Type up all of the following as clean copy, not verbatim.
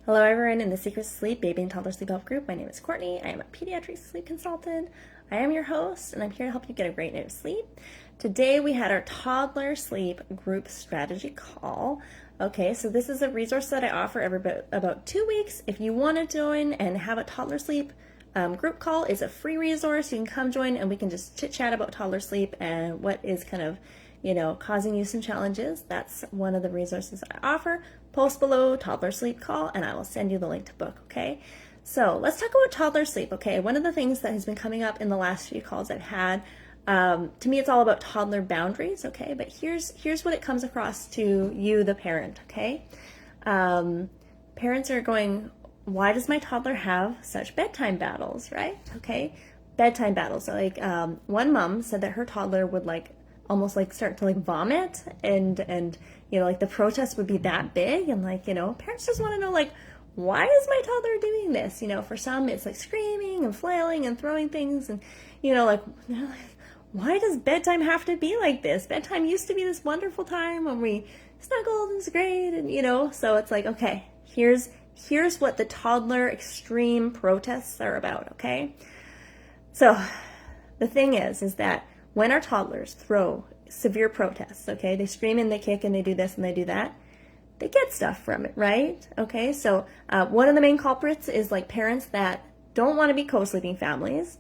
Hello, everyone in the Secrets of Sleep Baby and Toddler Sleep Help Group. My name is Courtney. I am a pediatric sleep consultant. I am your host, and I'm here to help you get a great night of sleep. Today, we had our Toddler Sleep group strategy call. Okay, so this is a resource that I offer every about 2 weeks. If you want to join and have a Toddler Sleep group call, it's a free resource. You can come join, and we can just chit chat about toddler sleep and what is kind of causing you some challenges. That's one of the resources I offer. Post below Toddler Sleep call, and I will send you the link to book, okay? So let's talk about toddler sleep, okay? One of the things that has been coming up in the last few calls I've had, to me it's all about toddler boundaries, okay? But here's what it comes across to you, the parent, okay? Parents are going, why does my toddler have such bedtime battles, right? Okay, bedtime battles. So one mom said that her toddler would almost start to vomit and the protest would be that big, and parents just want to know why is my toddler doing this? For some it's screaming and flailing and throwing things, and why does bedtime have to be like this? Bedtime used to be this wonderful time when we snuggled and it was great, and so it's okay, here's what the toddler extreme protests are about, okay? So the thing is that when our toddlers throw severe protests, okay, they scream and they kick and they do this and they do that, they get stuff from it, right? Okay, so one of the main culprits is parents that don't want to be co-sleeping families,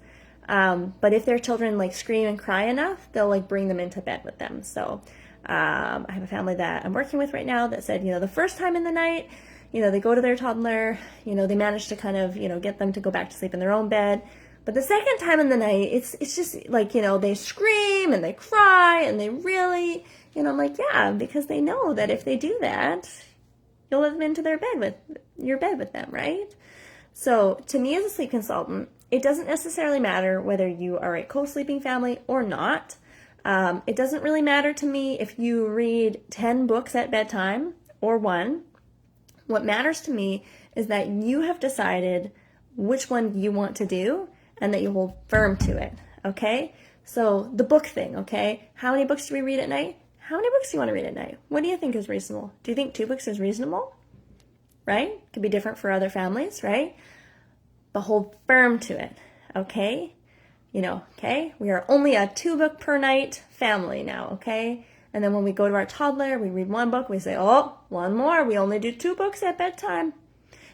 but if their children scream and cry enough, they'll bring them into bed with them. So I have a family that I'm working with right now that said, the first time in the night, they go to their toddler, they manage to kind of, get them to go back to sleep in their own bed. But the second time in the night, it's just they scream and they cry and they really, I'm yeah, because they know that if they do that, you'll let them into your bed with them, right? So to me as a sleep consultant, it doesn't necessarily matter whether you are a co-sleeping family or not. It doesn't really matter to me if you read 10 books at bedtime or one. What matters to me is that you have decided which one you want to do and that you hold firm to it, okay? So the book thing, okay? How many books do we read at night? How many books do you want to read at night? What do you think is reasonable? Do you think 2 books is reasonable? Right? Could be different for other families, right? But hold firm to it, okay? Okay? We are only a 2-book per night family now, okay? And then when we go to our toddler, we read 1 book, we say, oh, 1 more. We only do 2 books at bedtime.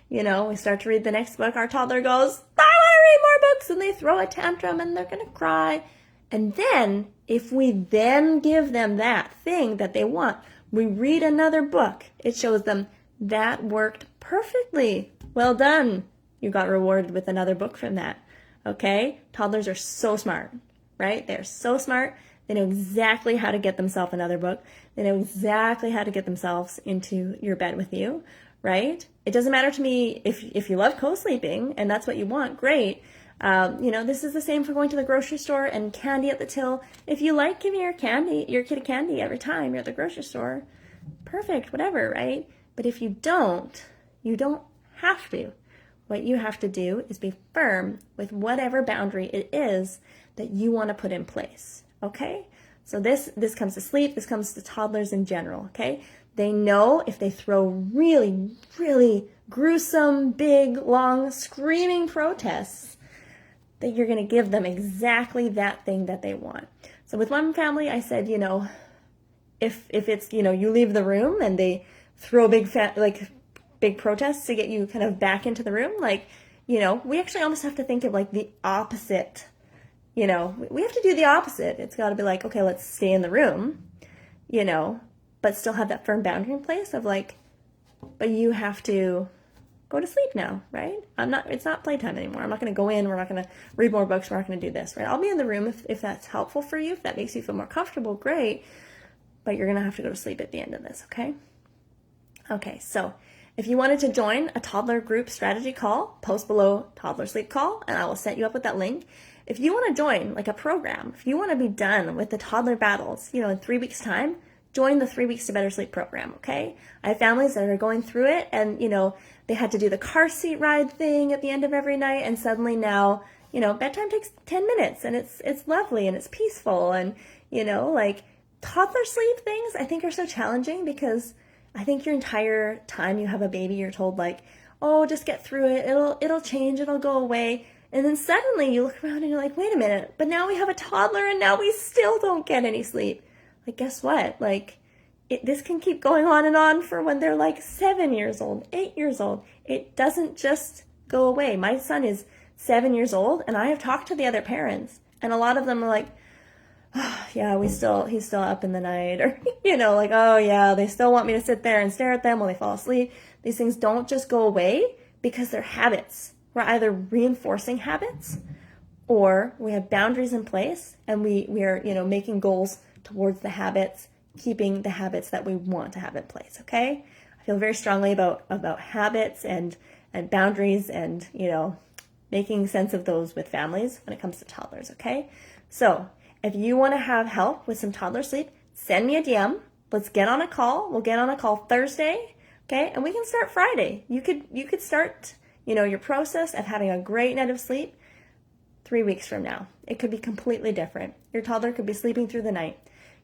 We start to read the next book, our toddler goes, I want to read more books, and they throw a tantrum and they're going to cry. And then, if we then give them that thing that they want, we read another book, it shows them that worked perfectly. Well done. You got rewarded with another book from that. Okay? Toddlers are so smart, right? They're so smart. They know exactly how to get themselves another book. They know exactly how to get themselves into your bed with you, right? It doesn't matter to me if you love co-sleeping and that's what you want, great. This is the same for going to the grocery store and candy at the till. If you like giving your kid candy every time you're at the grocery store, perfect, whatever, right? But if you don't have to. What you have to do is be firm with whatever boundary it is that you want to put in place, okay? So this comes to sleep, this comes to toddlers in general, okay? They know if they throw really, really gruesome, big, long, screaming protests, that you're going to give them exactly that thing that they want. So with one family, I said, if it's, you leave the room and they throw big protests to get you kind of back into the room, we actually almost have to think of the opposite. We have to do the opposite. It's got to be okay, let's stay in the room, but still have that firm boundary in place of but you have to go to sleep now, right? It's not playtime anymore. I'm not going to go in. We're not going to read more books. We're not going to do this, right? I'll be in the room if that's helpful for you. If that makes you feel more comfortable, great. But you're going to have to go to sleep at the end of this, okay? Okay, so if you wanted to join a toddler group strategy call, post below Toddler Sleep call, and I will set you up with that link. If you want to join a program, if you want to be done with the toddler battles, in 3 weeks' time, join the 3 Weeks to Better Sleep program, okay? I have families that are going through it and, they had to do the car seat ride thing at the end of every night, and suddenly now, bedtime takes 10 minutes and it's lovely and it's peaceful, and, toddler sleep things I think are so challenging because I think your entire time you have a baby, you're told like, oh, just get through it. It'll change. It'll go away. And then suddenly you look around and you're like, wait a minute, but now we have a toddler and now we still don't get any sleep. Like, guess what? Like, this can keep going on and on for when they're like 7 years old, 8 years old. It doesn't just go away. My son is 7 years old, and I have talked to the other parents, and a lot of them are like, oh, yeah, he's still up in the night, or, like, oh yeah, they still want me to sit there and stare at them while they fall asleep. These things don't just go away because they're habits. We're either reinforcing habits, or we have boundaries in place, and we are, making goals towards the habits, keeping the habits that we want to have in place, okay? I feel very strongly about habits and boundaries and, making sense of those with families when it comes to toddlers, okay? So if you want to have help with some toddler sleep, send me a DM. Let's get on a call. We'll get on a call Thursday, okay? And we can start Friday. You could start, your process of having a great night of sleep 3 weeks from now. It could be completely different. Your toddler could be sleeping through the night,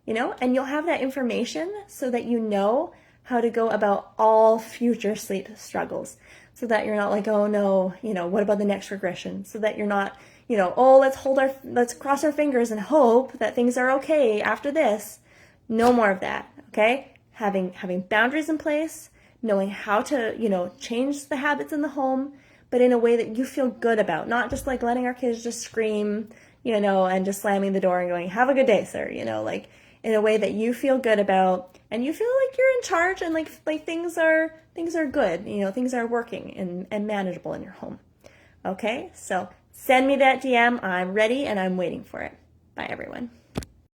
and you'll have that information so that you know how to go about all future sleep struggles, so that you're not like, oh no, what about the next regression? So that you're not, oh, let's cross our fingers and hope that things are okay after this. No more of that, okay? Having boundaries in place, knowing how to, change the habits in the home, but in a way that you feel good about, not just like letting our kids just scream, and just slamming the door and going, have a good day, sir, like in a way that you feel good about, and you feel like you're in charge, and like things are good, things are working and manageable in your home. Okay, so send me that DM. I'm ready and I'm waiting for it. Bye, everyone.